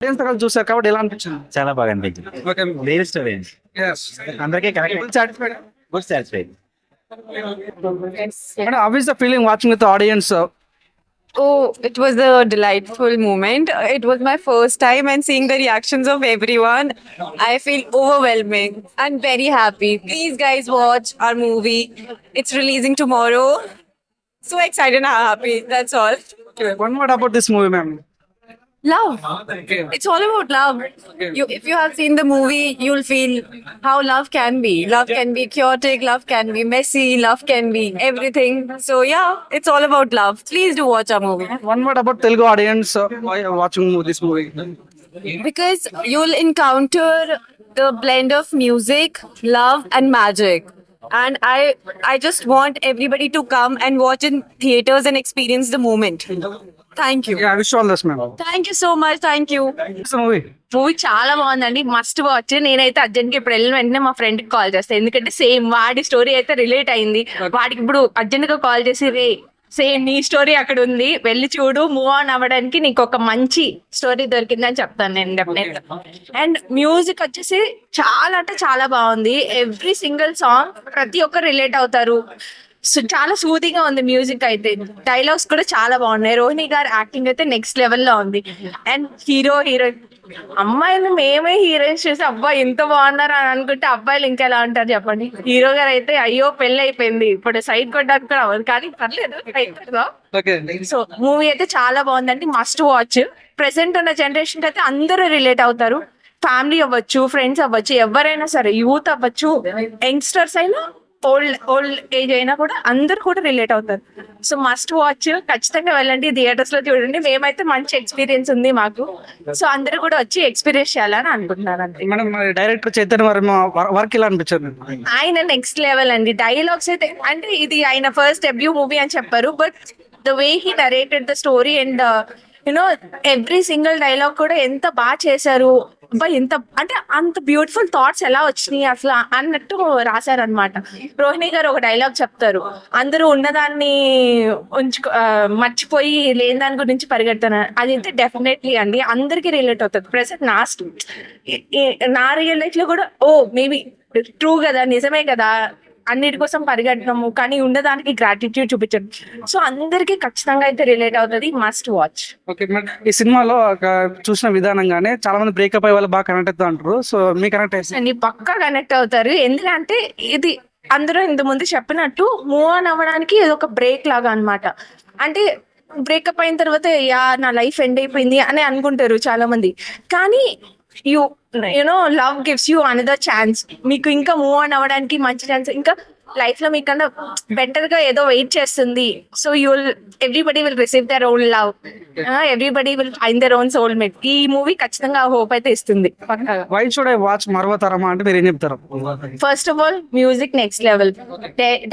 Audience తో కలిసి చూసారు కాబట్టి ఎలా అనిపించింది? చాలా బాగా అనిపించింది. ఓకే. రియల్ స్టోరీ అందరికీ correct satisfied. Good satisfied. How is the feeling watching with the audience? Oh, it was a delightful moment. It was my first time and seeing the reactions of everyone. I feel overwhelming and very happy. Please, guys, watch our movie. It's releasing tomorrow. So excited and happy. That's all. Okay, one word about this movie, ma'am. Love. Okay. It's all about love. If you have seen the movie, you'll feel how love can be. Love can be chaotic, love can be messy, love can be everything. So yeah, it's all about love. Please do watch our movie. One word about Telugu audience why you are watching this movie. Because you'll encounter the blend of music, love, and magic. And I just want everybody to come and watch in theaters and experience the moment. Thank you. Yeah, I wish you all this, ma'am. Thank you so much. Thank you. It's a movie. Movie చాలా బాగుందండి, must watch. నేనైతే urgent కి ఇప్పుడు వెళ్ళిన వెంటనే మా friend కి call చేస్తాను, ఎందుకంటే సేమ్ వాడి స్టోరీ అయితే రిలేట్ అయింది. వాడికి ఇప్పుడు అర్జెంట్ గా కాల్ చేసి రే సేమ్ నీ స్టోరీ అక్కడ ఉంది, వెళ్ళి చూడు, మూవ్ ఆన్ అవ్వడానికి నీకు ఒక మంచి స్టోరీ దొరికిందని చెప్తాను నేను డెఫినెట్. అండ్ మ్యూజిక్ వచ్చేసి చాలా అంటే చాలా బాగుంది. ఎవ్రీ సింగిల్ సాంగ్ ప్రతి ఒక్కరు రిలేట్ అవుతారు. చాలా సూదింగ్ గా ఉంది మ్యూజిక్ అయితే. డైలాగ్స్ కూడా చాలా బాగున్నాయి. రోహిణి గారి యాక్టింగ్ అయితే నెక్స్ట్ లెవెల్ లో ఉంది. అండ్ హీరోయిన్ అమ్మాయిలు మేమే హీరోయిన్స్ చూసి అబ్బాయి ఇంత బాగున్నారు అని అనుకుంటే అబ్బాయిలు ఇంకెలా ఉంటారు చెప్పండి. హీరో గారు అయితే అయ్యో పెళ్లి అయిపోయింది, ఇప్పుడు సైడ్ కొట్టడానికి కూడా అవ్వదు, కానీ పర్లేదు. Okay. సో మూవీ అయితే చాలా బాగుందండి, మస్ట్ వాచ్. ప్రెసెంట్ ఉన్న జనరేషన్ అయితే అందరూ రిలేట్ అవుతారు. ఫ్యామిలీ అవ్వచ్చు, ఫ్రెండ్స్ అవ్వచ్చు, ఎవరైనా సరే, యూత్ అవ్వచ్చు, యంగ్స్టర్స్ అయినా, ఓల్డ్ ఏజ్ అయినా కూడా అందరు కూడా రిలేట్ అవుతారు. సో మస్ట్ వాచ్, ఖచ్చితంగా వెళ్ళండి, థియేటర్స్ లో చూడండి. మేమైతే మంచి ఎక్స్పీరియన్స్ ఉంది మాకు. సో అందరూ కూడా వచ్చి ఎక్స్పీరియన్స్ చేయాలని అనుకుంటున్నాను అంతే. Madam, director Chaitanya Varma work ఎలా అనిపించింది? ఆయన నెక్స్ట్ లెవెల్ అండి. డైలాగ్స్ అయితే అంటే ఇది ఆయన ఫస్ట్ డెబ్యూ మూవీ అని చెప్పారు, but the way he narrated the story and you know every single dialogue కూడా ఎంత బాగా చేశారు. ఎంత అంటే అంత బ్యూటిఫుల్ థాట్స్ ఎలా వచ్చినాయి అసలు అన్నట్టు రాశారనమాట. రోహిణి గారు ఒక డైలాగ్ చెప్తారు, అందరూ ఉన్నదాన్ని మర్చిపోయి లేని దాని గురించి పరిగెడుతున్నారు. అది అయితే డెఫినెట్లీ అండి అందరికీ రిలేట్ అవుతుంది. ప్రెసెంట్ నా రియల్ లైఫ్ లో కూడా మేబీ ట్రూ కదా, నిజమే కదా, అన్నిటి కోసం పరిగెట్టడము, కానీ ఉన్నదానికి గ్రాటిట్యూడ్ చూపించడం. సో అందరికీ ఖచ్చితంగా అయితే రిలేట్ అవుతుంది. Must watch. ఓకే మేడం, ఈ సినిమాలో చూసిన విధానంగానే చాలా మంది బ్రేకప్ అయ్యే వాళ్ళు బాగా కనెక్ట్ అవుతా అంటారు. సో మీ కనెక్ట్ అండి పక్కా కనెక్ట్ అవుతారు. ఎందుకంటే ఇది అందరూ ఇంత ముందు చెప్పినట్టు మూవ్ ఆన్ అవ్వడానికి ఇది ఒక బ్రేక్ లాగా అన్నమాట. అంటే బ్రేకప్ అయిన తర్వాత నా లైఫ్ ఎండ్ అయిపోయింది అని అనుకుంటారు చాలా మంది, కానీ you know love gives you another chance. మీకు ఇంకా మూవ్ ఆన్ అవ్వడానికి మంచి ఛాన్స్, ఇంకా లైఫ్ లో మీకన్నా బెటర్ గా ఏదో వెయిట్ చేస్తుంది. So everybody will receive their own love, everybody will find their own soul mate. ఈ మూవీ ఖచ్చితంగా హోప్ అయితే ఇస్తుంది పక్కాగా. వై షుడ్ ఐ వాచ్ మరవతరమా అంటే మీరు ఏం చెప్తారు? First of all music next level,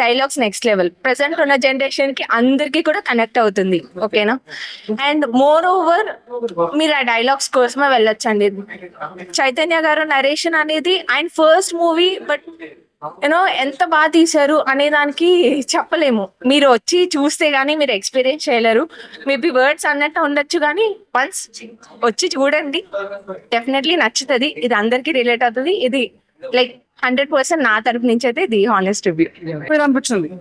dialogues next level. Present ఉన్న జనరేషన్ కి అందరికీ కూడా కనెక్ట్ అవుతుంది. ఓకేనా? అండ్ మోర్ ఓవర్ మీరు ఆ డైలాగ్స్ కోసమే వెళ్ళొచ్చండి. చైతన్య గారు నరేషన్ అనేది ఆయన ఫస్ట్ మూవీ, బట్ యూనో ఎంత బాగా తీశారు అనే దానికి చెప్పలేము. మీరు వచ్చి చూస్తే గానీ మీరు ఎక్స్పీరియన్స్ చేయలేరు. మేబీ వర్డ్స్ అన్నట్టు ఉండొచ్చు, కానీ వన్స్ వచ్చి చూడండి, డెఫినెట్లీ నచ్చుతుంది. ఇది అందరికీ రిలేట్ అవుతుంది. ఇది లైక్ 100% నా తరపు నుంచి అయితే ఇది హానెస్ట్ రివ్యూ. మీరు అనిపించింది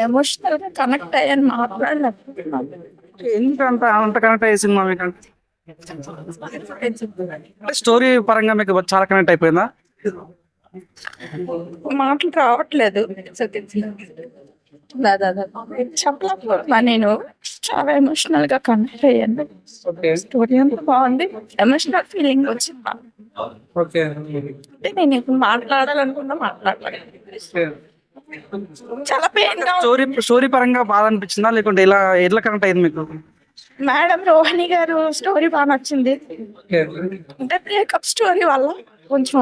ఎమోషనల్ గా కనెక్ట్ అయ్యాను మాట్లాడలేకపోతున్నాను. ఎందుకంత అంత కనెక్ట్ అయ్యే సినిమా మీకు? స్టోరీ పరంగా మీకు చాలా కనెక్ట్ అయిపోయిందా? మాటలు రావట్లేదు, చెప్పలేకపోతున్నా. నేను చాలా ఎమోషనల్ గా కనెక్ట్ అయ్యాను. స్టోరీ అంతా బాగుంది, ఎమోషనల్ ఫీలింగ్ వచ్చింది. ఓకే. అంటే నేను ఇప్పుడు మాట్లాడాలనుకున్నా మాట్లాడలేదు. చాలా పెయిన్ గా స్టోరీ పరంగా బాధ అనిపించిందా, లేకుంటే ఎట్లా కనెక్ట్ అయింది మీకు? మేడం రోహిణి గారు స్టోరీ బాగా నచ్చింది. అంటే బ్రేకప్ స్టోరీ వల్ల కొంచెం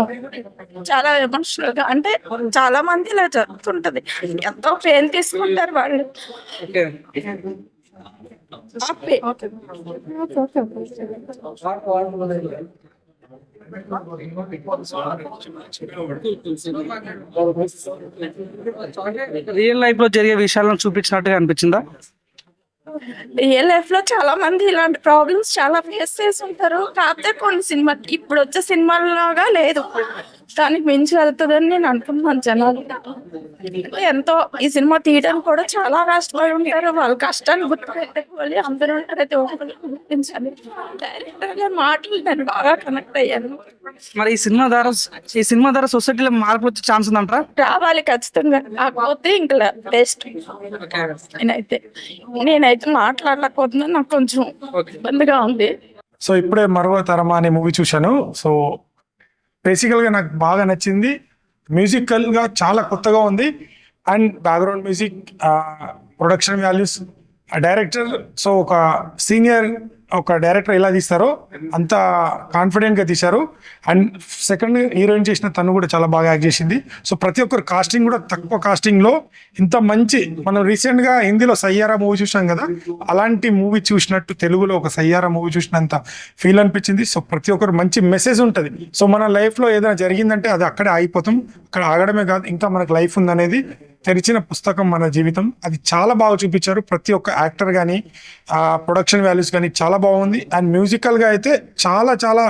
చాలా ఎమోషనల్ గా, అంటే చాలా మంది ఇలా జరుగుతుంటది, ఎంతో పెయిన్ తీసుకుంటారు వాళ్ళు. రియల్ లైఫ్ లో జరిగే విషయాలను చూపించినట్టుగా అనిపించిందా? రియల్ లైఫ్ లో చాలా మంది ఇలాంటి ప్రాబ్లమ్స్ చాలా ఫేస్ చేసి ఉంటారు. కాకపోతే కొన్ని సినిమా ఇప్పుడు వచ్చే సినిమాలాగా లేదు, దానికి మించి వెళ్తుందని నేను అనుకుంటున్నాను. జనాలు ఎంతో ఈ సినిమా తీయడానికి కూడా చాలా కష్టపడి ఉంటారు. వాళ్ళ కష్టాన్ని గుర్తుపెట్టుకోవాలి, అందరూ ప్రతి ఒక్కరు గుర్తించాలి. డైరెక్టర్ గారి మాటలు నేను బాగా కనెక్ట్ అయ్యాను. మరి ఈ సినిమా ద్వారా సొసైటీలో మార్పు వచ్చే ఛాన్స్ ఉందంటారా? రావాలి ఖచ్చితంగా, కాకపోతే ఇంకా బెస్ట్. నేనైతే మాట్లాడలేకపోతున్నాను, నాకు కొంచెం ఇబ్బందిగా ఉంది. సో ఇప్పుడే మరో తరమా అనే మూవీ చూశాను. సో బేసికల్గా నాకు బాగా నచ్చింది. మ్యూజికల్గా చాలా కొత్తగా ఉంది, and background music, production values, director. So ఒక సీనియర్ ఒక డైరెక్టర్ ఎలా తీస్తారో అంత కాన్ఫిడెంట్గా తీశారు. అండ్ సెకండ్ హీరోయిన్ చేసిన తను కూడా చాలా బాగా యాక్ట్ చేసింది. సో ప్రతి ఒక్కరు కాస్టింగ్ కూడా తక్కువ కాస్టింగ్లో ఇంత మంచి, మనం రీసెంట్గా హిందీలో సయ్యారా మూవీ చూసాం కదా, అలాంటి మూవీ చూసినట్టు తెలుగులో ఒక సయ్యారా మూవీ చూసినంత ఫీల్ అనిపించింది. సో ప్రతి ఒక్కరు మంచి మెసేజ్ ఉంటుంది. సో మన లైఫ్లో ఏదైనా జరిగిందంటే అది అక్కడే ఆగిపోతాం, అక్కడ ఆగడమే కాదు ఇంకా మనకు లైఫ్ ఉందనేది తెరిచిన పుస్తకం మన జీవితం. అది చాలా బాగా చూపించారు. ప్రతి ఒక్క యాక్టర్ కానీ ప్రొడక్షన్ వాల్యూస్ కానీ చాలా బాగుంది. అండ్ మ్యూజికల్గా అయితే చాలా చాలా,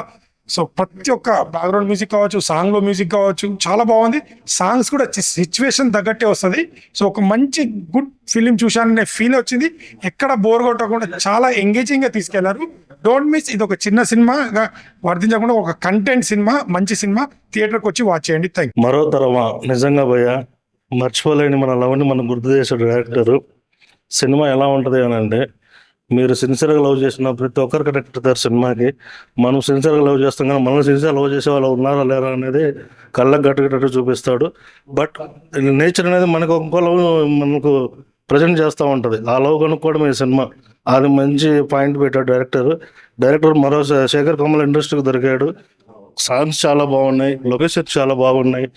సో ప్రతి ఒక్క బ్యాక్గ్రౌండ్ మ్యూజిక్ కావచ్చు, సాంగ్లో మ్యూజిక్ కావచ్చు, చాలా బాగుంది. సాంగ్స్ కూడా సిచ్యువేషన్ తగ్గట్టే వస్తుంది. సో ఒక మంచి గుడ్ ఫిలిం చూశాననే ఫీల్ వచ్చింది. ఎక్కడ బోర్ కొట్టకుండా చాలా ఎంగేజింగ్గా తీసుకెళ్లారు. Don't miss. ఇది ఒక చిన్న సినిమాగా వర్తించకుండా ఒక కంటెంట్ సినిమా, మంచి సినిమా. థియేటర్కి వచ్చి వాచ్ చేయండి. Thank you. మరో తరమా నిజంగా భయ్యా మర్చిపోలేని మన లవ్ని మనం గుర్తు చేసాడు డైరెక్టరు. సినిమా ఎలా ఉంటుంది అని అంటే, మీరు సిన్సియర్గా లవ్ చేసిన ప్రతి ఒక్కరు కనెక్ట్ అవుతారు సినిమాకి. మనం సిన్సియర్గా లవ్ చేస్తాం కానీ మనం సిన్సియర్ లవ్ చేసే వాళ్ళు ఉన్నారా లేరా అనేది కళ్ళకు గట్టుగట్టు చూపిస్తాడు. బట్ నేచర్ అనేది మనకు ఇంకో లవ్ మనకు ప్రజెంట్ చేస్తూ ఉంటుంది. ఆ లవ్ కనుక్కోవడం ఈ సినిమా. అది మంచి పాయింట్ పెట్టాడు డైరెక్టర్ మరో శేఖర్ కమల్ ఇండస్ట్రీకి దొరికాడు. సాంగ్స్ చాలా బాగున్నాయి, లొకేషన్స్ చాలా బాగున్నాయి.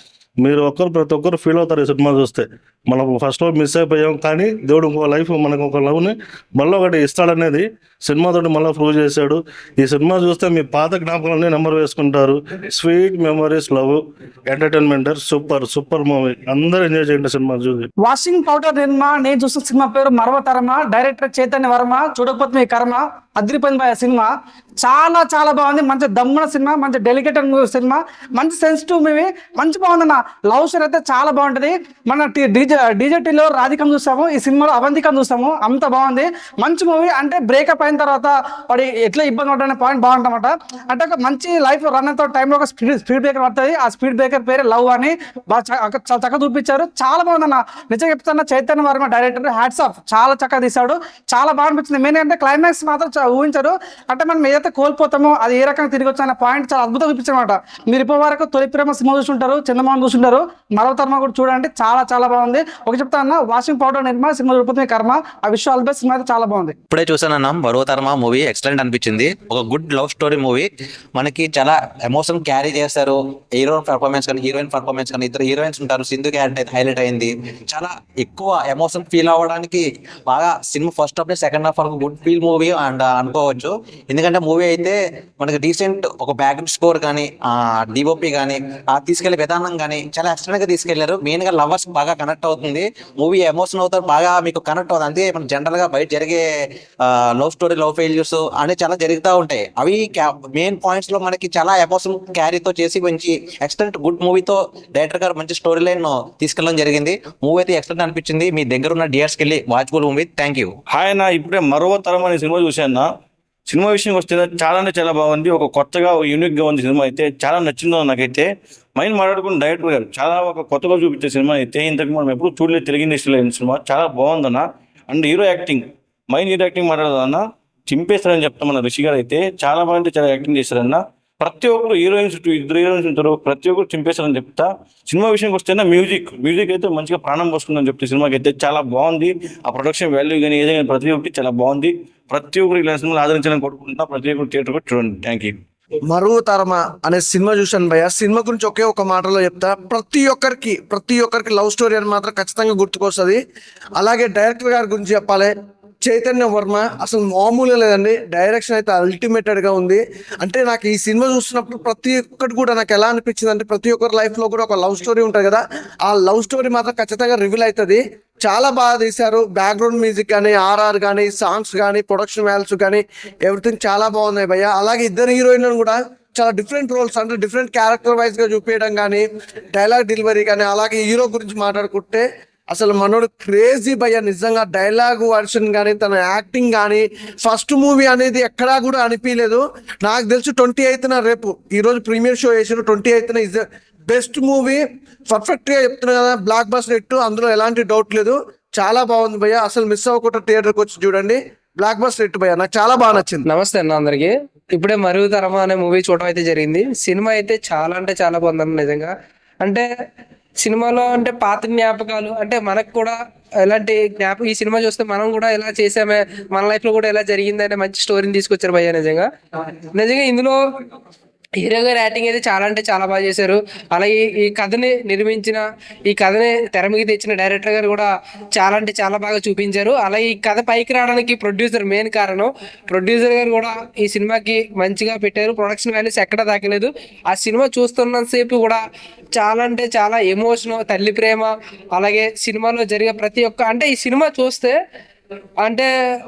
మీరు ప్రతి ఒక్కరు ఫీల్ అవుతారు ఈ సినిమా చూస్తే. మనం ఫస్ట్లో మిస్ అయిపోయాం కానీ దేవుడు ఇంకో లైఫ్ మనకు ఒక లవ్ని మళ్ళీ ఒకటి ఇస్తాడనేది సినిమాతో మళ్ళీ ప్రూవ్ చేశాడు. ఈ సినిమా చూస్తే మీ పాత జ్ఞాపకాలన్నీ నెంబర్ వేసుకుంటారు. Sweet memories, love, entertainment, super movie. అందరూ ఎంజాయ్ చేయండి సినిమా చూసి. వాషింగ్ పౌడర్ నిర్మా. నేను చూసిన సినిమా పేరు మరవ తరమా. డైరెక్టర్ చైతన్య వర్మ. చూడకపోతే మీ కర్మ. అదిరిపోయింది బాయ్ సినిమా. చాలా చాలా బాగుంది. మంచి దమ్మున సినిమా, మంచి డెలికేటెడ్ సినిమా, మంచి సెన్సిటివ్ మూవీ, మంచి బాగుంది. లవ్ స్టోరీ అయితే చాలా బాగుంటది. మన డీజేటీలో రాధికం చూసాము, ఈ సినిమాలో అవంతికం చూసాము. అంత బాగుంది. మంచి మూవీ. అంటే బ్రేకప్ అయిన తర్వాత వాడి ఎట్లా ఇబ్బంది పడ్డా పాయింట్ బాగుంటామట. అంటే ఒక మంచి లైఫ్ రన్ అయిన టైంలో ఒక స్పీడ్ బ్రేకర్ పడుతుంది. ఆ స్పీడ్ బ్రేకర్ పేరు లవ్ అని చాలా చక్కగా చూపించారు. చాలా బాగుందన్న. నిజంగా చెప్తున్నా, Chaitanya Varma director hats off. చాలా చక్కగా తీశాడు. చాలా బాగా అనిపించింది. మెయిన్ అంటే క్లైమాక్స్ మాత్రం ఊహించారు. అంటే మనం ఏదైతే కోల్పోతామో అది ఏ రకంగా తిరిగి వచ్చా అనే పాయింట్ చాలా అద్భుతంగా చూపించారన్నమాట. మీరు ఇప్పటి వరకు తొలి ప్రేమ సినిమా చూసుంటారు, చందమామ చూసుంటారు, మరో తరమా కూడా చూడండి. చాలా చాలా బాగుంది. ఒక చెప్తా అన్న, వాషింగ్ పౌడర్ నిర్మా సినిమా చూడకపోతే కర్మ. ఆ విషయాలు బెస్ట్ సినిమా అయితే చాలా బాగుంది. ఇప్పుడే చూసానన్నా మరో తరమా మూవీ. ఎక్సలెంట్ అనిపించింది. ఒక గుడ్ లవ్ స్టోరీ మూవీ. మనకి చాలా ఎమోషన్ క్యారీ చేస్తారు. హీరో పర్ఫార్మెన్స్ కానీ హీరోయిన్ పర్ఫార్మెన్స్ కానీ, ఇద్దరు హీరోయిన్స్ ఉంటారు. సింధు క్యారెక్టర్ హైలైట్ అయింది. చాలా ఎక్కువ ఎమోషన్ ఫీల్ అవ్వడానికి బాగా cinema first half second half వరకు గుడ్ ఫీల్ మూవీ అండ్ అనుకోవచ్చు. ఎందుకంటే మూవీ అయితే మనకి రీసెంట్ ఒక బ్యాక్గ్రౌండ్ స్కోర్ కానీ డిఓపి కానీ తీసుకెళ్లే విధానం కానీ చాలా ఎక్స్ట్రా గా తీసుకెళ్లారు. మెయిన్ గా లవర్స్ బాగా కనెక్ట్ అవుతుంది మూవీ. ఎమోషన్ అవుతారు, బాగా మీకు కనెక్ట్ అవుతుంది. అంటే మన జనరల్ గా బయట జరిగే లవ్ స్టోరీ, లవ్ ఫెయిల్యూర్స్ అనేవి చాలా జరుగుతూ ఉంటాయి. అవి మెయిన్ పాయింట్స్ లో మనకి చాలా ఎమోషన్ క్యారీతో చేసి మంచి ఎక్సలెంట్ గుడ్ మూవీతో డైరెక్టర్ గారు మంచి స్టోరీ లైన్ తీసుకెళ్ళడం జరిగింది. మూవీ అయితే ఎక్సలెంట్ అనిపించింది. మీ దగ్గర ఉన్న థియేటర్స్కి వెళ్ళి watchful movie. Thank you. Hi అన్న, ఇప్పుడే మరో తరం అనే సినిమా చూశాను. సినిమా విషయం వస్తే చాలా అంటే చాలా బాగుంది. ఒక కొత్తగా యూనిక్గా ఉంది సినిమా అయితే. చాలా నచ్చిందో నాకైతే. మైండ్ మాట్లాడుకుని డైరెక్టర్ గారు చాలా ఒక కొత్తగా చూపించే సినిమా అయితే. ఇంతకు మనం ఎప్పుడు చూడలేదు తెలుగు ఇండస్ట్రీలో అయిన సినిమా. చాలా బాగుందన్న. And hero acting, hero acting మాట్లాడదన్న చింపేస్తారని చెప్తాం. మన రిషి గారు అయితే చాలా బాగుంటే చాలా యాక్టింగ్ చేస్తారన్న. ప్రతి ఒక్కరు హీరోయిన్స్, ఇద్దరు హీరోయిన్స్ ఉంటారు, ప్రతి ఒక్కరు చింపేస్తారని చెప్తా. సినిమా విషయంకి వస్తేనే మ్యూజిక్ అయితే మంచిగా ప్రాణం పోస్తుందని చెప్తే సినిమాకి అయితే చాలా బాగుంది. ఆ ప్రొడక్షన్ వాల్యూ కానీ ఏదైనా ప్రతి ఒక్కటి చాలా బాగుంది. ప్రతి ఒక్కరు ఇలా సినిమాలు ఆదరించాలని కోరుకుంటున్నా. ప్రతి ఒక్కరు థియేటర్ కూడా చూడండి. Thank you. మరువు తరమా అనే సినిమా చూశాను భయ్య. సినిమా గురించి ఒకే ఒక మాటలో చెప్తా. ప్రతి ఒక్కరికి లవ్ స్టోరీ అని మాత్రం ఖచ్చితంగా గుర్తుకొస్తుంది. అలాగే డైరెక్టర్ గారి గురించి చెప్పాలి. చైతన్య వర్మ అసలు మామూలుగా లేదండి. డైరెక్షన్ అయితే అల్టిమేటెడ్ గా ఉంది. అంటే నాకు ఈ సినిమా చూస్తున్నప్పుడు ప్రతి ఒక్కటి కూడా నాకు ఎలా అనిపించింది అంటే, ప్రతి ఒక్కరి లైఫ్ లో కూడా ఒక లవ్ స్టోరీ ఉంటుంది కదా, ఆ లవ్ స్టోరీ మాత్రం ఖచ్చితంగా రివీల్ అవుతుంది. చాలా బాగా తీశారు. బ్యాక్గ్రౌండ్ మ్యూజిక్ కానీ, ఆర్ఆర్ కానీ, సాంగ్స్ కానీ, ప్రొడక్షన్ వాల్యూస్ కానీ ఎవ్రీథింగ్ చాలా బాగున్నాయి భయ్య. అలాగే ఇద్దరు హీరోయిన్లను కూడా చాలా డిఫరెంట్ రోల్స్ అంటే డిఫరెంట్ క్యారెక్టర్ వైజ్ గా చూపించడం కానీ, డైలాగ్ డెలివరీ కానీ, అలాగే హీరో గురించి మాట్లాడుకుంటే అసలు మనోడు క్రేజీ భయ్య. నిజంగా డైలాగ్ వర్షన్ కానీ, తన యాక్టింగ్ కానీ, ఫస్ట్ మూవీ అనేది ఎక్కడా కూడా అనిపించలేదు. నాకు తెలిసి 28న రేపు ఈరోజు ప్రీమియర్ షో వేసారు. 28న ఇస్ బెస్ట్ మూవీ. పర్ఫెక్ట్ గా చెప్తున్నా కదా, బ్లాక్ బస్టర్ హిట్, అందులో ఎలాంటి డౌట్ లేదు. చాలా బాగుంది భయ్య. అసలు మిస్ అవ్వకుండా థియేటర్కి వచ్చి చూడండి. బ్లాక్ బస్టర్ హిట్ భయ్య, నాకు చాలా బాగా నచ్చింది. నమస్తే అన్న అందరికి. ఇప్పుడే మరుగు తరమా అనే మూవీ చూడడం అయితే జరిగింది. సినిమా అయితే చాలా అంటే చాలా బాగుందన్న నిజంగా. అంటే సినిమాలో అంటే పాత జ్ఞాపకాలు, అంటే మనకు కూడా ఎలాంటి జ్ఞాపకం, ఈ సినిమా చూస్తే మనం కూడా ఎలా చేసామే, మన లైఫ్ లో కూడా ఎలా జరిగింది అనే మంచి స్టోరీని తీసుకొచ్చారు భయ్య. నిజంగా ఇందులో హీరో గారి యాక్టింగ్ అయితే చాలా అంటే చాలా బాగా చేశారు. అలాగే ఈ కథని నిర్మించిన, ఈ కథని తెర మీద తెచ్చిన డైరెక్టర్ గారు కూడా చాలా అంటే చాలా బాగా చూపించారు. అలాగే ఈ కథ పైకి రావడానికి ప్రొడ్యూసర్ మెయిన్ కారణం. ప్రొడ్యూసర్ గారు కూడా ఈ సినిమాకి మంచిగా పెట్టారు. ప్రొడక్షన్ వాల్యూస్ ఎక్కడ దాకలేదు. ఆ సినిమా చూస్తున్నంతసేపు కూడా చాలా అంటే చాలా ఎమోషన్, తల్లి ప్రేమ, అలాగే సినిమాలో జరిగే ప్రతి ఒక్క, అంటే ఈ సినిమా చూస్తే అంటే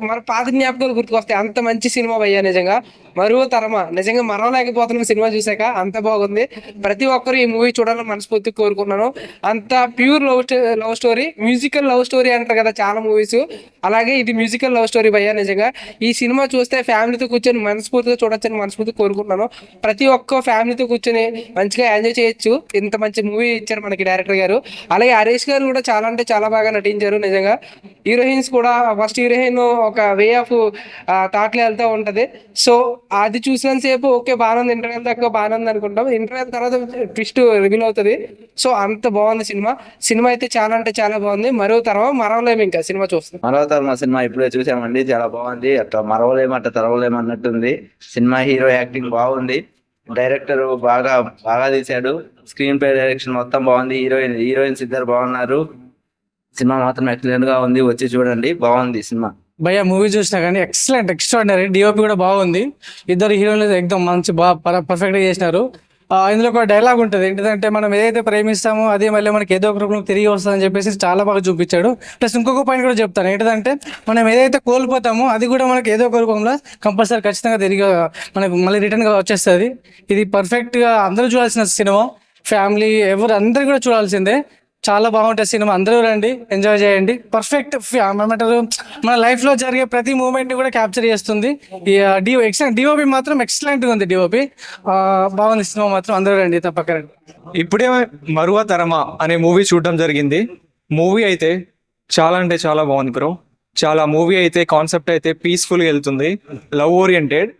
మన పాత జ్ఞాపకాలు గుర్తుకొస్తాయి. అంత మంచి సినిమా భయ్యా. నిజంగా మరువ తరమా నిజంగా మరవలేకపోతున్నాం సినిమా చూసాక. అంత బాగుంది. ప్రతి ఒక్కరు ఈ మూవీ చూడాలని మనస్ఫూర్తి కోరుకున్నాను. అంత pure love story, musical love story అంటారు కదా చాలా మూవీస్, అలాగే ఇది మ్యూజికల్ లవ్ స్టోరీ భయ్యా. నిజంగా ఈ సినిమా చూస్తే ఫ్యామిలీతో కూర్చొని మనస్ఫూర్తిగా చూడొచ్చని మనస్ఫూర్తి కోరుకుంటున్నాను. ప్రతి ఒక్క ఫ్యామిలీతో కూర్చొని మంచిగా ఎంజాయ్ చేయొచ్చు. ఇంత మంచి మూవీ ఇచ్చారు మనకి డైరెక్టర్ గారు. అలాగే హరీష్ గారు కూడా చాలా అంటే చాలా బాగా నటించారు. నిజంగా హీరోయిన్స్ కూడా ఫస్ట్ హీరోయిన్ ఒక వే ఆఫ్ థాట్లో వెళ్తూ ఉంటది. సో అది చూసినంతసేపు ఓకే బాగానే ఉంది, ఇంటర్వెల్ దాకా బాగానే ఉంది అనుకుంటాం. ఇంటర్వెల్ తర్వాత ట్విస్ట్ రివీల్ అవుతుంది. సో అంత బాగుంది సినిమా. సినిమా అయితే చాలా అంటే చాలా బాగుంది. మరవలేము ఇంకా సినిమా చూస్తాం. మరవతరం సినిమా ఇప్పుడే చూసామండి, చాలా బాగుంది. అట్లా మరవలేము అట్లా తరవలేము అన్నట్టుంది. సినిమా హీరో యాక్టింగ్ బాగుంది. డైరెక్టర్ బాగా బాగా తీశాడు. స్క్రీన్ ప్లే డైరెక్షన్ మొత్తం బాగుంది. హీరోయిన్స్ ఇద్దరు బాగున్నారు. సినిమా మాత్రం ఎక్సలెంట్ గా ఉంది. వచ్చి చూడండి, బాగుంది సినిమా. భయ్య మూవీ చూసినా కానీ ఎక్సలెంట్, ఎక్స్ట్రాడినరీ. డిఓపి కూడా బాగుంది. ఇద్దరు హీరోలు ఎక్దమ్ మంచి బాగా పర్ఫెక్ట్గా చేసినారు. ఇందులో ఒక డైలాగ్ ఉంటుంది ఏంటంటే, మనం ఏదైతే ప్రేమిస్తామో అది మళ్ళీ మనకి ఏదో ఒక రూపంలో తిరిగి వస్తుందని చెప్పేసి చాలా బాగా చూపించాడు. ప్లస్ ఇంకొక పాయింట్ కూడా చెప్తాను ఏంటంటే, మనం ఏదైతే కోల్పోతామో అది కూడా మనకి ఏదో ఒక రూపంలో కంపల్సరీ ఖచ్చితంగా తిరిగి మనకు మళ్ళీ రిటర్న్గా వచ్చేస్తుంది. ఇది పర్ఫెక్ట్గా అందరూ చూడాల్సిన సినిమా. ఫ్యామిలీ అందరూ కూడా చూడాల్సిందే. చాలా బాగుంటుంది సినిమా. అందరూ రండి, ఎంజాయ్ చేయండి. పర్ఫెక్ట్ ఏమంటారు, మన లైఫ్ లో జరిగే ప్రతి మూమెంట్ కూడా క్యాప్చర్ చేస్తుంది. డిఓపి మాత్రం ఎక్సలెంట్ గా ఉంది. డిఓపి బాగుంది. సినిమా మాత్రం అందరూ రండి, తప్పక రండి. ఇప్పుడే మరువ తరమా అనే మూవీ చూడడం జరిగింది. మూవీ అయితే చాలా అంటే చాలా బాగుంది బ్రో. చాలా మూవీ అయితే కాన్సెప్ట్ అయితే పీస్ఫుల్గా వెళ్తుంది. Love oriented.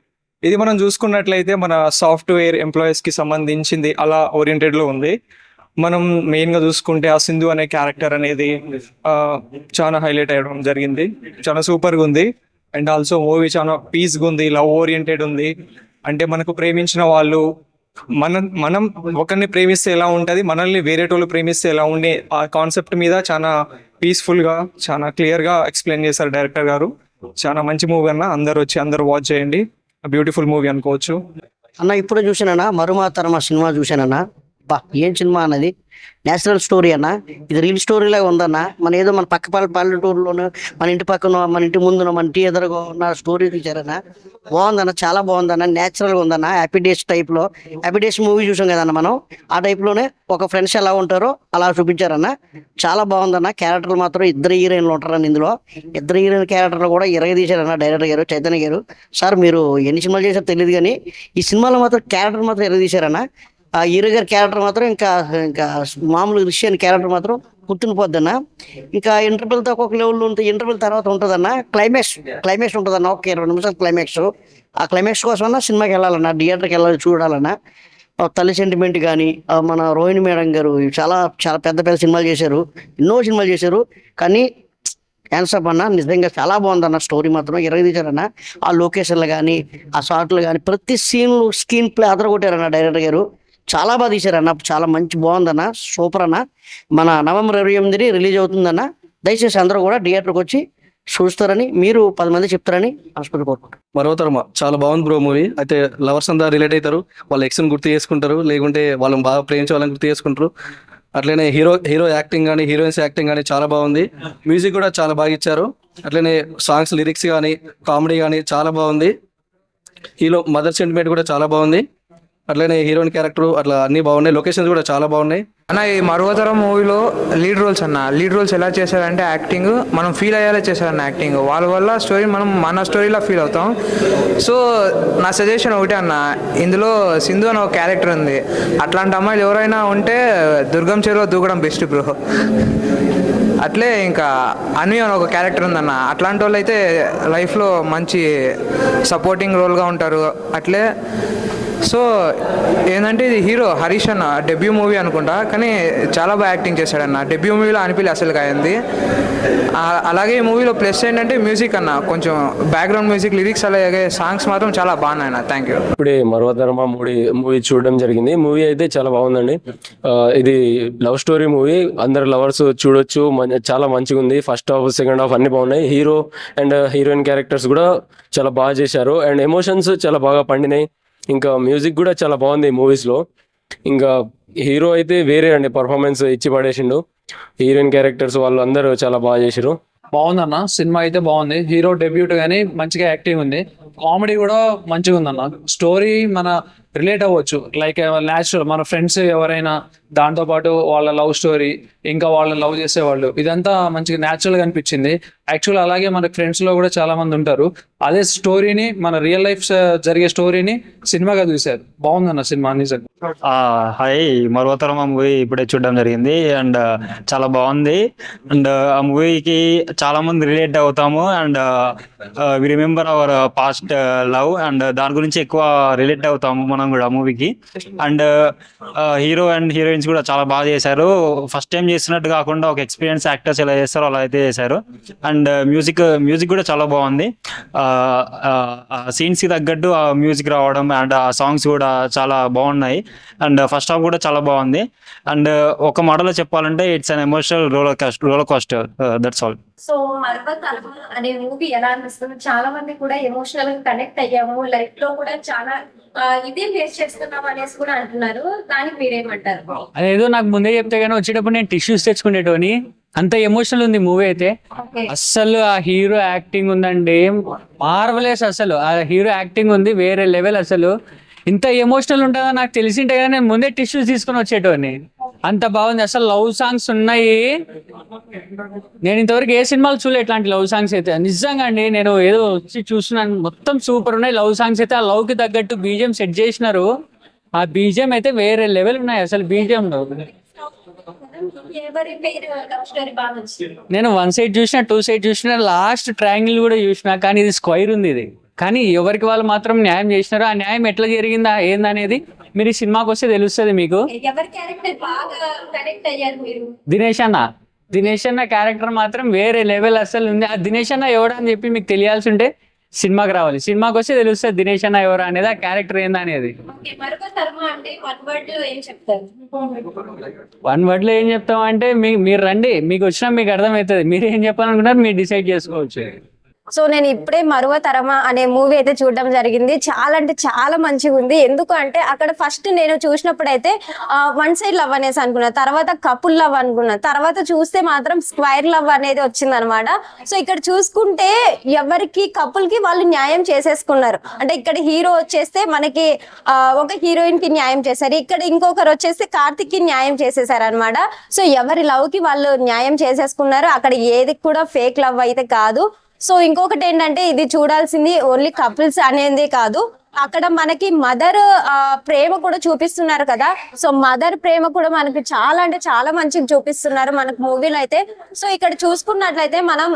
ఇది మనం చూసుకున్నట్లయితే మన సాఫ్ట్వేర్ ఎంప్లాయీస్ కి సంబంధించింది అలా ఓరియంటెడ్ లో ఉంది. మనం మెయిన్ గా చూసుకుంటే ఆ సింధు అనే క్యారెక్టర్ అనేది చాలా హైలైట్ అయ్యడం జరిగింది. చాలా సూపర్ గా ఉంది. అండ్ ఆల్సో మూవీ చాలా పీస్ గా ఉంది, లవ్ ఓరియంటెడ్ ఉంది. అంటే మనకు ప్రేమించిన వాళ్ళు మనం ఒకరిని ప్రేమిస్తే ఎలా ఉంటది, మనల్ని వేరేటోళ్ళు ప్రేమిస్తే ఎలా ఉండే ఆ కాన్సెప్ట్ మీద చాలా పీస్ఫుల్ గా చాలా క్లియర్ గా ఎక్స్ప్లెయిన్ చేశారు డైరెక్టర్ గారు. చాలా మంచి మూవీ అన్న. అందరూ వాచ్ చేయండి. బ్యూటిఫుల్ మూవీ అనుకోవచ్చు అన్న. ఇప్పుడు చూసానన్నా మరువ తరమా సినిమా చూసానన్నా. బా ఏం సినిమా అన్నది. నేచురల్ స్టోరీ అన్న. ఇది రియల్ స్టోరీలాగా ఉందన్న. మన ఏదో మన పల్లెటూరులోనూ, మన ఇంటి పక్కన, మన ఇంటి ముందున, మన ఇంటి ఎదురుగా ఉన్న స్టోరీ తీశారన్న. బాగుందన్న, చాలా బాగుందన్న. న్యాచురల్గా ఉందన్న. హ్యాపీ డేస్ టైప్లో. హ్యాపీ డేస్ మూవీ చూసాం కదన్న మనం. ఆ టైప్లోనే ఒక ఫ్రెండ్స్ ఎలా ఉంటారో అలా చూపించారన్న. చాలా బాగుందన్న. క్యారెక్టర్లు మాత్రం ఇద్దరు హీరోయిన్లు ఉంటారన్న. ఇందులో ఇద్దరు హీరోయిన్ క్యారెక్టర్లు కూడా తీశారన్న డైరెక్టర్ గారు, చైతన్య గారు. సార్ మీరు ఎన్ని సినిమాలు చేశారో తెలియదు కానీ ఈ సినిమాలో మాత్రం క్యారెక్టర్ మాత్రం తీశారన్న. ఆ హీరో గారి క్యారెక్టర్ మాత్రం ఇంకా మామూలు రిషియన్ క్యారెక్టర్ మాత్రం గుర్తుండిపోద్దన్న. ఇంకా ఇంటర్వెల్ దాకా ఒక లెవెల్ ఉంటుంది. ఇంటర్వెల్ తర్వాత ఉంటుందన్న క్లైమాక్స్ ఉంటుందన్న. ఒక 20 నిమిషాలు క్లైమాక్స్. ఆ క్లైమాక్స్ కోసమన్నా సినిమాకి వెళ్ళాలన్నా, థియేటర్కి వెళ్ళాలి, చూడాలన్నా. తల్లి సెంటిమెంట్ కానీ, మన రోహిణి మేడం గారు చాలా చాలా పెద్ద సినిమాలు చేశారు. ఎన్నో సినిమాలు చేశారు. కానీ హ్యాండ్సప్ అన్న, నిజంగా చాలా బాగుందన్న. స్టోరీ మాత్రం తీశారన్న. ఆ లొకేషన్లు కానీ, ఆ షాట్లు కానీ, ప్రతి సీన్లు స్క్రీన్ ప్లే అదరగొట్టారన్న డైరెక్టర్ గారు. చాలా బాగా తీశారన్న. చాలా మంచి బాగుందన్న. సూపర్ అన్న. మన నవంబర్ 28 రిలీజ్ అవుతుందన్న. దయచేసి అందరూ కూడా థియేటర్కి వచ్చి చూస్తారని మీరు 10 మంది చెప్తారని మనస్ఫూర్తిగా కోరుకుంటున్నాను. మరొకతరమా చాలా బాగుంది బ్రో మూవీ. అయితే లవర్స్ అంతా రిలేట్ అవుతారు, వాళ్ళ ఎక్స్ని గుర్తు చేసుకుంటారు, లేకుంటే వాళ్ళని బాగా ప్రేమించే వాళ్ళని గుర్తు చేసుకుంటారు. అట్లనే హీరో యాక్టింగ్ కానీ హీరోయిన్స్ యాక్టింగ్ కానీ చాలా బాగుంది. మ్యూజిక్ కూడా చాలా బాగా ఇచ్చారు. అట్లనే సాంగ్స్ లిరిక్స్ కానీ కామెడీ కానీ చాలా బాగుంది. హీరో మదర్ సెంటిమెంట్ కూడా చాలా బాగుంది. అట్లనే హీరోయిన్ క్యారెక్టర్ అట్లా అన్ని బాగున్నాయి. లొకేషన్స్ కూడా చాలా బాగున్నాయి. అన్న ఈ మరువతరం మూవీలో లీడ్ రోల్స్ ఎలా చేశారంటే యాక్టింగ్ మనం ఫీల్ అయ్యేలా చేశారన్న యాక్టింగ్. వాళ్ళ వల్ల స్టోరీ మనం మన స్టోరీలా ఫీల్ అవుతాం. సో నా సజెషన్ ఒకటే అన్న, ఇందులో సింధు అని ఒక క్యారెక్టర్ ఉంది. అట్లాంటి అమ్మాయిలు ఎవరైనా ఉంటే దుర్గం చెరువులో దూకడం బెస్ట్ బ్రో. అట్లే ఇంకా అన్వి అని ఒక క్యారెక్టర్ ఉందన్న, అట్లాంటి వాళ్ళు అయితే లైఫ్లో మంచి సపోర్టింగ్ రోల్గా ఉంటారు. అట్లే సో ఏంటంటే ఇది హీరో హరీష్ అన్న డెబ్యూ మూవీ అనుకుంటా, కానీ చాలా బాగా యాక్టింగ్ చేశాడన్న. డెబ్యూ మూవీలో అనిపించలే అసలు కాయింది. అలాగే ఈ మూవీలో ప్లస్ ఏంటంటే మ్యూజిక్ అన్న, కొంచెం బ్యాక్గ్రౌండ్ మ్యూజిక్, లిరిక్స్ అలాగే సాంగ్స్ మాత్రం చాలా బాగున్నాయి అన్న. Thank you. ఇప్పుడే మరువతరమ మూవీ చూడడం జరిగింది. మూవీ అయితే చాలా బాగుందండి. ఇది లవ్ స్టోరీ మూవీ, అందరు లవర్స్ చూడొచ్చు. చాలా మంచిగా ఉంది. ఫస్ట్ హాఫ్ సెకండ్ హాఫ్ అన్ని బాగున్నాయి. హీరో అండ్ హీరోయిన్ క్యారెక్టర్స్ కూడా చాలా బాగా చేశారు. అండ్ ఎమోషన్స్ చాలా బాగా పండినాయి. ఇంకా మ్యూజిక్ కూడా చాలా బాగుంది మూవీస్లో. ఇంకా హీరో అయితే వేరే అండి, పర్ఫార్మెన్స్ ఇచ్చి పడేసిండు. హీరోయిన్ క్యారెక్టర్స్ వాళ్ళు అందరూ చాలా బాగా చేసారు. బాగుందన్న, సినిమా అయితే బాగుంది. హీరో డెబ్యూట్ కానీ మంచిగా యాక్టింగ్ ఉంది. కామెడీ కూడా మంచిగా ఉందన్న. స్టోరీ మన రిలేట్ అవ్వచ్చు, లైక్ న్యాచురల్ మన ఫ్రెండ్స్ ఎవరైనా, దాంతోపాటు వాళ్ళ లవ్ స్టోరీ, ఇంకా వాళ్ళని లవ్ చేసేవాళ్ళు, ఇదంతా మంచిగా న్యాచురల్గా అనిపించింది. యాక్చువల్ అలాగే మన ఫ్రెండ్స్లో కూడా చాలా మంది ఉంటారు. అదే స్టోరీని మన రియల్ లైఫ్ జరిగే స్టోరీని సినిమాగా చూశారు. బాగుందన్న సినిమా నిజంగా. హాయ్, మరువతరం మూవీ ఇప్పుడే చూడడం జరిగింది అండ్ చాలా బాగుంది. అండ్ ఆ మూవీకి చాలా మంది రిలేట్ అవుతాము. And we remember our past love and దాని గురించి ఎక్కువ రిలేట్ అవుతాము మనం కూడా మూవీకి. అండ్ హీరో అండ్ హీరోయిన్స్ కూడా చాలా బాగా చేశారు. ఫస్ట్ టైం చేస్తున్నట్టు కాకుండా ఒక ఎక్స్పీరియన్స్ యాక్టర్స్ ఎలా చేస్తారో అలా అయితే చేశారు. అండ్ మ్యూజిక్ కూడా చాలా బాగుంది. సీన్స్ కి తగ్గట్టు ఆ మ్యూజిక్ రావడం అండ్ ఆ సాంగ్స్ కూడా చాలా బాగున్నాయి. అండ్ ఫస్ట్ హాఫ్ కూడా చాలా బాగుంది. అండ్ ఒక మాటలో చెప్పాలంటే it's an emotional roller coaster. That's all. So మరువతరం అనే మూవీ ఎలా అనిపిస్తుంది? చాలా మంది కూడా ఎమోషనల్ గా కనెక్ట్ అయ్యాము, లైఫ్ లో కూడా చాలా ఇదే ఫేస్ చేస్తున్నాం అనేసి కూడా అంటున్నారు. దానికి మీరేమంటారు? అదేదో నాకు ముందే చెప్తే కానీ వచ్చేటప్పుడు నేను టిష్యూస్ తెచ్చుకునేటోని. అంత ఎమోషనల్ ఉంది మూవీ అయితే. అస్సలు ఆ హీరో యాక్టింగ్ ఉందండి, మార్వలెస్. అసలు ఆ హీరో యాక్టింగ్ ఉంది వేరే లెవెల్. అసలు ఇంత ఎమోషనల్ ఉంటుందో నాకు తెలిసింటే కానీ నేను ముందే టిష్యూస్ తీసుకొని వచ్చేటోని. అంత బాగుంది. అసలు లవ్ సాంగ్స్ ఉన్నాయి, నేను ఇంతవరకు ఏ సినిమాలు చూడలే ఇట్లాంటి లవ్ సాంగ్స్ అయితే. నిజంగా అండి, నేను ఏదో వచ్చి చూస్తున్నాను, మొత్తం సూపర్ ఉన్నాయి లవ్ సాంగ్స్ అయితే. ఆ లవ్ కి తగ్గట్టు బీజిఎం సెట్ చేసినారు. ఆ బీజిఎం అయితే వేరే లెవెల్ ఉన్నాయి అసలు బీజిఎం లో. నేను 1 సైడ్ చూసిన, 2 సైడ్ చూసిన, లాస్ట్ ట్రయాంగిల్ కూడా చూసిన, కానీ ఇది స్క్వైర్ ఉంది. ఇది కానీ ఎవరికి వాళ్ళు మాత్రం న్యాయం చేసినారు. ఆ న్యాయం ఎట్లా జరిగిందా ఏందనేది మీరు ఈ సినిమాకి వస్తే తెలుస్తుంది మీకు. దినేష్ అన్న క్యారెక్టర్ మాత్రం వేరే లెవెల్ అసలు ఉంది. ఆ దినేష్ అన్న ఎవడని చెప్పి మీకు తెలియాల్సి ఉంటే సినిమాకి రావాలి. సినిమాకి వస్తే తెలుస్తుంది దినేష్ అన్న ఎవరు అనేది, ఆ క్యారెక్టర్ ఏందనేది. 1 వర్డ్ లో ఏం చెప్తామంటే మీరు రండి, మీకు వచ్చినా మీకు అర్థమవుతుంది. మీరు ఏం చెప్పాలనుకున్నారు మీరు డిసైడ్ చేసుకోవచ్చు. సో నేను ఇప్పుడే మరువతరమ అనే మూవీ అయితే చూడడం జరిగింది. చాలా అంటే చాలా మంచిగా ఉంది. ఎందుకు అంటే అక్కడ ఫస్ట్ నేను చూసినప్పుడు అయితే 1 సైడ్ లవ్ అనేసి అనుకున్నా, తర్వాత కపుల్ లవ్ అనుకున్నా, తర్వాత చూస్తే మాత్రం స్క్వైర్ లవ్ అనేది వచ్చింది అనమాట. సో ఇక్కడ చూసుకుంటే ఎవరికి కపుల్ కి వాళ్ళు న్యాయం చేసేసుకున్నారు. అంటే ఇక్కడ హీరో వచ్చేస్తే మనకి ఒక హీరోయిన్ కి న్యాయం చేశారు, ఇక్కడ ఇంకొకరు వచ్చేస్తే కార్తిక్ కి న్యాయం చేసేసారు అనమాట. సో ఎవరి లవ్ కి వాళ్ళు న్యాయం చేసేసుకున్నారు. అక్కడ ఏది కూడా ఫేక్ లవ్ అయితే కాదు. సో ఇంకొకటి ఏంటంటే ఇది చూడాల్సింది ఓన్లీ కపుల్స్ అనేది కాదు, అక్కడ మనకి మదర్ ప్రేమ కూడా చూపిస్తున్నారు కదా. సో మదర్ ప్రేమ కూడా మనకి చాలా అంటే చాలా మంచిగా చూపిస్తున్నారు మనకు మూవీలో అయితే. సో ఇక్కడ చూసుకున్నట్లయితే మనం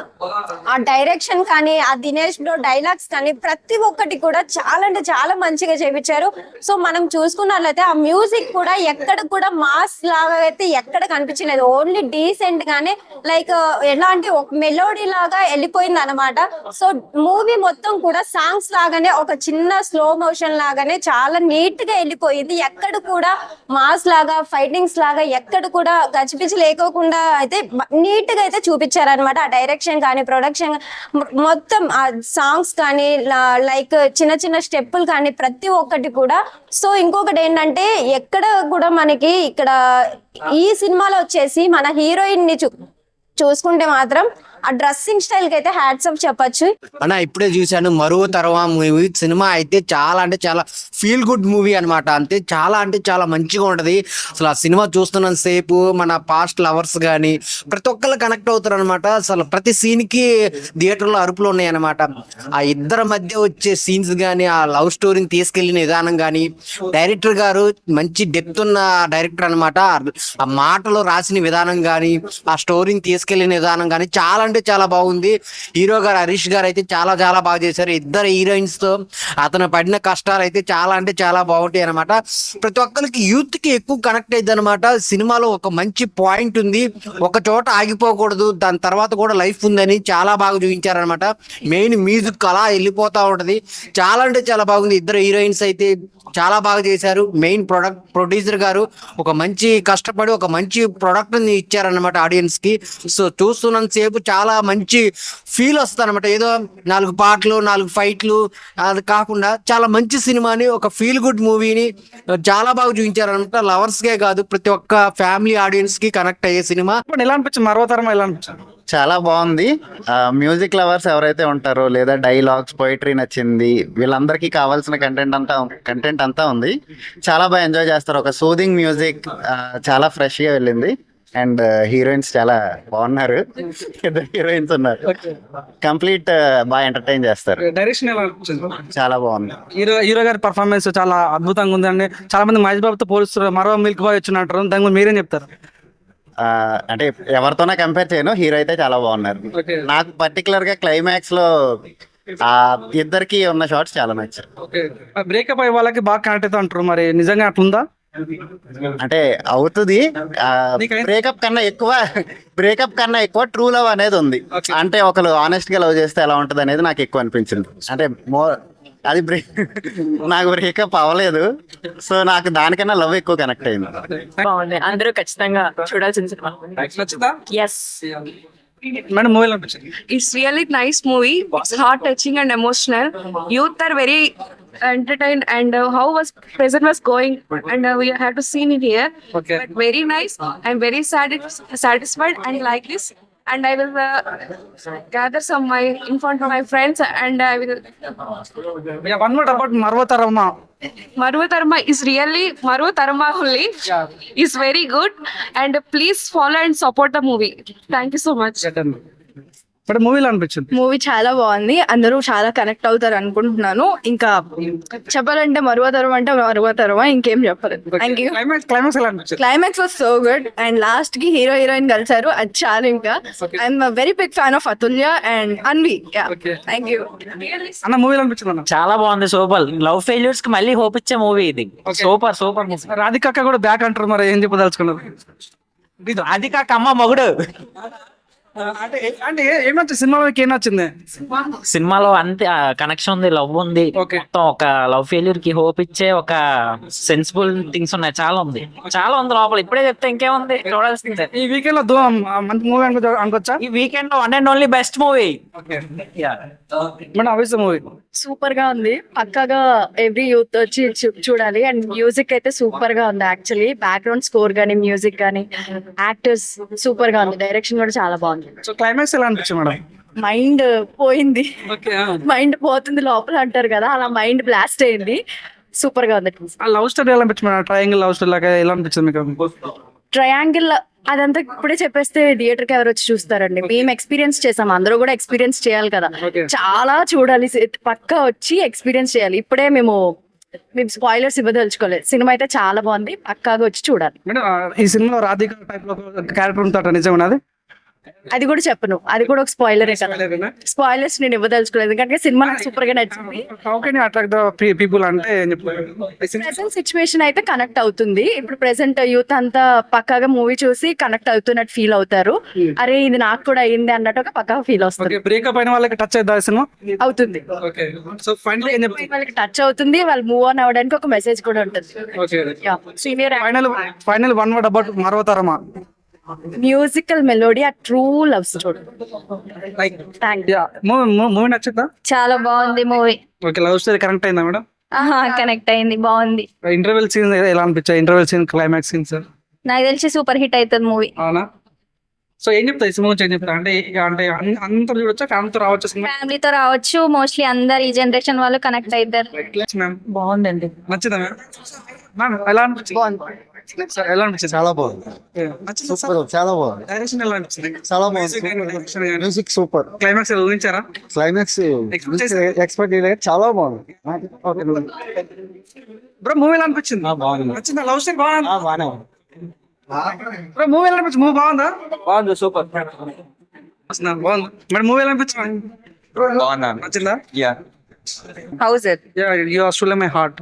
ఆ డైరెక్షన్ కానీ, ఆ దినేష్ బ్రో డైలాగ్స్ కానీ ప్రతి ఒక్కటి కూడా చాలా అంటే చాలా మంచిగా చేపించారు. సో మనం చూసుకున్నట్లయితే ఆ మ్యూజిక్ కూడా ఎక్కడ కూడా మాస్ లాగా అయితే ఎక్కడ కనిపించలేదు. ఓన్లీ డీసెంట్ గానే లైక్ ఎలా అంటే ఒక మెలోడీ లాగా వెళ్ళిపోయింది అనమాట. సో మూవీ మొత్తం కూడా సాంగ్స్ లాగానే ఒక చిన్న స్లో మోషన్ లాగానే చాలా నీట్ గా వెళ్ళిపోయింది. ఎక్కడ కూడా మాస్ లాగా ఫైటింగ్స్ లాగా ఎక్కడ కూడా గచ్చిపిచ్చి లేకోకుండా అయితే నీట్ గా అయితే చూపించారనమాట. ఆ డైరెక్షన్ కానీ ప్రొడక్షన్ మొత్తం ఆ సాంగ్స్ కానీ లైక్ చిన్న చిన్న స్టెప్పులు కానీ ప్రతి ఒక్కటి కూడా. సో ఇంకొకటి ఏంటంటే ఎక్కడ కూడా మనకి ఇక్కడ ఈ సినిమాలో వచ్చేసి మన హీరోయిన్ ని చూసుకుంటే మాత్రం ఆ డ్రెస్సింగ్ స్టైల్ కి అయితే హ్యాట్స్ ఆఫ్ చెప్పొచ్చు. అన్న ఇప్పుడే చూశాను మరువ తరవా మూవీ. సినిమా అయితే చాలా అంటే చాలా ఫీల్ గుడ్ మూవీ అనమాట. అంటే చాలా మంచిగా ఉంటది. అసలు ఆ సినిమా చూస్తున్నంత సేపు మన పాస్ట్ లవర్స్ కానీ ప్రతి ఒక్కరు కనెక్ట్ అవుతారు అనమాట. అసలు ప్రతి సీన్ కి థియేటర్ లో అరుపులు ఉన్నాయి అనమాట. ఆ ఇద్దరి మధ్య వచ్చే సీన్స్ కానీ ఆ లవ్ స్టోరీని తీసుకెళ్లిన విధానం కానీ డైరెక్టర్ గారు మంచి డెప్త్ ఉన్న డైరెక్టర్ అనమాట. ఆ మాటలో రాసిన విధానం కానీ ఆ స్టోరీని తీసుకెళ్లిన విధానం కానీ చాలా అంటే చాలా బాగుంది. హీరో గారు హరీష్ గారు అయితే చాలా బాగా చేశారు. ఇద్దరు హీరోయిన్స్ తో అతను పడిన కష్టాలు అయితే చాలా అంటే చాలా బాగుంటాయి అనమాట. ప్రతి ఒక్కరికి యూత్ కి ఎక్కువ కనెక్ట్ అయింది అనమాట. సినిమాలో ఒక మంచి పాయింట్ ఉంది, ఒక చోట ఆగిపోకూడదు, దాని తర్వాత కూడా లైఫ్ ఉందని చాలా బాగా చూపించారనమాట. మెయిన్ మ్యూజిక్ అలా వెళ్ళిపోతా ఉంటది. చాలా అంటే చాలా బాగుంది. ఇద్దరు హీరోయిన్స్ అయితే చాలా బాగా చేశారు. మెయిన్ ప్రొడ్యూసర్ గారు ఒక మంచి కష్టపడి ఒక మంచి ప్రొడక్ట్ ని ఇచ్చారనమాట ఆడియన్స్ కి. సో చూస్తున్నంత సేపు చాలా మంచి ఫీల్ వస్తుంది అనమాట. ఏదో 4 పాటలు 4 ఫైట్లు అది కాకుండా చాలా మంచి సినిమాని ఒక ఫీల్ గుడ్ మూవీని చాలా బాగా చూపించారనమాట. లవర్స్ కే కాదు ప్రతి ఒక్క ఫ్యామిలీ ఆడియన్స్ కి కనెక్ట్ అయ్యే సినిమా. ఎలా అనిపించింది మరవతరం? ఎలా అనిపించింది? చాలా బాగుంది. మ్యూజిక్ లవర్స్ ఎవరైతే ఉంటారో లేదా డైలాగ్స్ పోయిటరీ నచ్చింది వీళ్ళందరికీ కావాల్సిన కంటెంట్ అంతా ఉంది. చాలా బాగా ఎంజాయ్ చేస్తారు. ఒక సూదింగ్ మ్యూజిక్, చాలా ఫ్రెష్ గా వెళ్ళింది. అండ్ హీరోయిన్స్ చాలా బాగున్నారు. 2 హీరోయిన్స్ ఉన్నారు. కంప్లీట్ బాగా ఎంటర్టైన్ చేస్తారు. డైరెక్షన్ ఎలా అనిపించింది? చాలా బాగుంది. హీరో గారి పర్ఫార్మెన్స్ చాలా అద్భుతంగా ఉందండి. చాలా మంది మహేష్ బాబుతో పోలుస్తారు, మరో మిల్క్ బాయ్ వచ్చినట్టు. దాని గురించి మీరేం చెప్తారు? అంటే ఎవరితోనే కంపేర్ చేయను, హీరో అయితే చాలా బాగున్నారు. నాకు పర్టికులర్ గా క్లైమాక్స్ లో ఆ ఇద్దరికి ఉన్న షార్ట్స్ చాలా నచ్చాయి. బ్రేకప్ అయ్యే వాళ్ళకి బాగా కనెక్ట్ అవుతా అంటారు, మరి నిజంగా అట్లుందా? అంటే అవుతుంది. బ్రేకప్ కన్నా ఎక్కువ ట్రూ లవ్ అనేది ఉంది. అంటే ఒకరు ఆనెస్ట్ గా లవ్ చేస్తే ఎలా ఉంటది అనేది నాకు ఎక్కువ అనిపించింది. అంటే అది నాకు బ్రేకప్ అవ్వలేదు, సో నాకు దానికన్నా లవ్ ఎక్కువ కనెక్ట్ అయింది. బాగుంది, అందరూ ఖచ్చితంగా చూడాల్సిన సినిమా. Yes. మేడం మూవీ అనిపించింది? It's really nice movie. It's heart touching and emotional. Youth are very entertained and how was present was going and we had to see it here. Okay. But very nice. I'm very satisfied and like this. And I will gather some info from my friends and I will. Yeah, one more about Marvatarama. Marvatarama is really Marvatarama only. Is very good and please follow and support the movie. Thank you so much. Madam మూవీలో అనిపించింది? Movie చాలా బాగుంది. అందరూ చాలా connect అవుతారు అనుకుంటున్నాను. ఇంకా చెప్పాలంటే మరువతరమా ఇంకేం చెప్పలేదు. Thank you. క్లైమాక్స్ ఎలా అనిపించింది? Climax was so good and last కి హీరో హీరోయిన్ కలిసారు, అది చాలా. ఇంకా I'm very big fan of Atulya and Anvi. Thank you. అన్న మూవీలో అనిపించింది? అన్న చాలా బాగుంది, సూపర్. లవ్ ఫెయిల్యూర్స్ కి మళ్ళీ హోప్ ఇచ్చే మూవీ ఇది. Super movie. రాధిక కూడా బ్యాక్ అంటారు, మరి ఏం చెప్పదలుచుకున్నారు? అది కాక అమ్మ మొగుడు. అంటే ఏమొచ్చింది సినిమాలో? ఏం నచ్చింది సినిమాలో? అంతే కనెక్షన్ ఉంది, లవ్ ఉంది, మొత్తం ఒక లవ్ ఫెయిల్యూర్ కి హోప్ ఇచ్చే ఒక సెన్సిబుల్ థింగ్స్ ఉన్నాయి. చాలా ఉంది లోపల. ఇప్పుడే చెప్తే ఇంకేముంది, చూడాల్సిందే. ఈ వీకెండ్ లో మంచి మూవీ అనుకోవచ్చా? ఈ వీకెండ్ లో one and only best movie. Madam అవిస్ మూవీ సూపర్ గా ఉంది. పక్కాగా ఎవ్రీ యూత్ వచ్చి చూడాలి. అండ్ మ్యూజిక్ అయితే సూపర్ గా ఉంది. యాక్చువల్లీ బ్యాక్గ్రౌండ్ స్కోర్ గానీ మ్యూజిక్ గానీ యాక్టర్స్ సూపర్ గా ఉంది. డైరెక్షన్ కూడా చాలా బాగుంది. సో క్లైమాక్స్ ఎలా అనిపించింది మేడం? మైండ్ పోయింది, మైండ్ పోతుంది లోపల అంటారు కదా, అలా మైండ్ బ్లాస్ట్ అయింది. సూపర్ గా ఉంది. ఆ లవ్ స్టోరీ ఎలా అనిపించింది మేడం? ట్రయాంగిల్ లవ్ స్టోరీ లాగా ఎలా అనిపించింది మీకు? ట్రయాంగిల్ అదంతా ఇప్పుడే చెప్పేస్తే థియేటర్ కి ఎవరు వచ్చి చూస్తారండి? మేము ఎక్స్పీరియన్స్ చేసాం, అందరూ కూడా ఎక్స్పీరియన్స్ చేయాలి కదా. చాలా చూడాలి, పక్కా వచ్చి ఎక్స్పీరియన్స్ చేయాలి. ఇప్పుడే మేము స్పాయిలర్స్ ఇవ్వదలుచుకోలేదు. సినిమా అయితే చాలా బాగుంది, పక్కాగా వచ్చి చూడాలి. మేడం ఈ సినిమాలో రాధిక టైప్ లో క్యారెక్టర్ ఉంటాట, నిజమేనా అది? అది కూడా చెప్పను, అది కూడా ఒక స్పాయిలరే కదా. స్పాయిలర్స్ నేను ఇవ్వదలుచుకోలేదు ఎందుకంటే సినిమా నాకు సూపర్ గా నచ్చింది. How can you attract the people అంటే ఏం చెప్తారు? ప్రెసెంట్ సిచ్యువేషన్ అయితే కనెక్ట్ అవుతుంది. ఇప్పుడు ప్రెసెంట్ యూత్ అంతా పక్కాగా మూవీ చూసి కనెక్ట్ అవుతున్నట్టు ఫీల్ అవుతారు. అరే ఇది నాకు కూడా అయింది అన్నట్టు ఒక పక్కా ఫీల్ వస్తుంది. బ్రేకప్ అయిన వాళ్ళకి టచ్ అవుతా సినిమా అవుతుంది, ఓకే. సో ఫైనల్ ఏం చెప్తారు? వాళ్ళకి టచ్ అవుతుంది, వాళ్ళు మూవ్ ఆన్ అవ్వడానికి ఒక మెసేజ్ కూడా ఉంటుంది. Okay. Senior final one word about మరవతరమా. Musical melody, a true love story. Like movie నచ్చిందా? చాలా బాగుంది movie. Okay. Love story connect అయిందా మేడం? కనెక్ట్ అయింది, బాగుంది. ఇంటర్వెల్ సీన్ ఎలా అనిపించాయి? ఇంటర్వెల్ సీన్, క్లైమాక్స్ సీన్స్ నాకు తెలిసి సూపర్ హిట్ అవుతుంది మూవీ. అవునా? సో ఏం చెప్తాయి సినిమా గురించి? ఏం చెప్తారు అంటే అంటే అందరూ చూడొచ్చా, ఫ్యామిలీతో రావచ్చు సినిమా? ఫ్యామిలీతో రావచ్చు, మోస్ట్లీ అందరు ఈ జనరేషన్ వాళ్ళు కనెక్ట్ అవుతారు. మ్యామ్ బాగుందండి. నచ్చిందా మ్యామ్? ఎలా అనిపించింది? ఎలా అనిపించింది? చాలా బాగుంది, సూపర్, చాలా బాగుంది. డైరెక్షన్ ఎలా అనిపించింది? చాలా బాగుంది, మ్యూజిక్ సూపర్. క్లైమాక్స్ ఊహించారా? క్లైమాక్స్ ఎక్స్పెక్ట్ చేయలేదు, చాలా బాగుంది. బ్రో మూవీ ఎలా అనిపించింది? నచ్చిందా? లవ్ స్టోరీ బాగుంది. బ్రో మూవీ ఎలా అనిపించింది? మూవీ బాగుందా? బాగుంది, సూపర్. బాగుంది మేడం. మూవీ ఎలా అనిపించింది? బాగుందా? నచ్చిందా? Yeah. How's it? Yeah, you are still in my heart.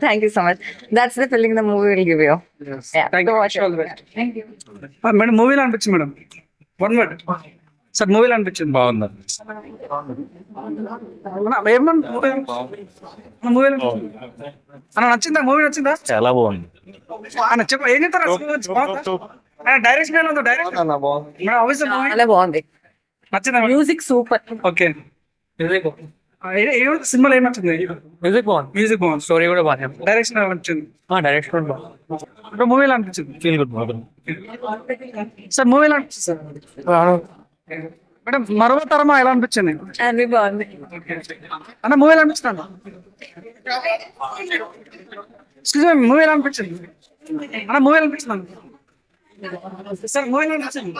Thank you so much. That's the feeling the movie will give you. Yeah. Thank So you. watch it. All the best. Thank you. Madam movie ఎలా అనిపించింది madam? One word sir. Movie ఎలా అనిపించింది? బాగుందా? Movie అన్న నచ్చిందా? Movie నచ్చిందా? చాలా బాగుంది. అన్న చెప్ప ఏం చెప్తారు? డైరెక్షన్ ఎలా ఉందో? Direction madam how is the movie? చాలా బాగుంది. నచ్చిందా? Music super. ఓకే. సినిమాలో ఏం నచ్చింది? మ్యూజిక్ బాగుంది. మ్యూజిక్ బాగుంది. స్టోరీ కూడా బాగా. డైరెక్షన్ ఎలా నచ్చింది? డైరెక్షన్ బాగుంది. ఇప్పుడు మూవీ ఎలా అనిపించింది? ఫీల్ గుడ్ బాగుంది. సార్ మూవీ ఎలా అనిపించింది సార్? మేడం మరవతరమా ఎలా అనిపించింది? అన్ని బాగుంది. అన్న మూవీ ఎలా అనిపించింది అన్న? మూవీ ఎలా అనిపించింది అన్న? మూవీ ఎలా అనిపించింది అన్న? సార్ మూవీ ఎలా అనిపించింది?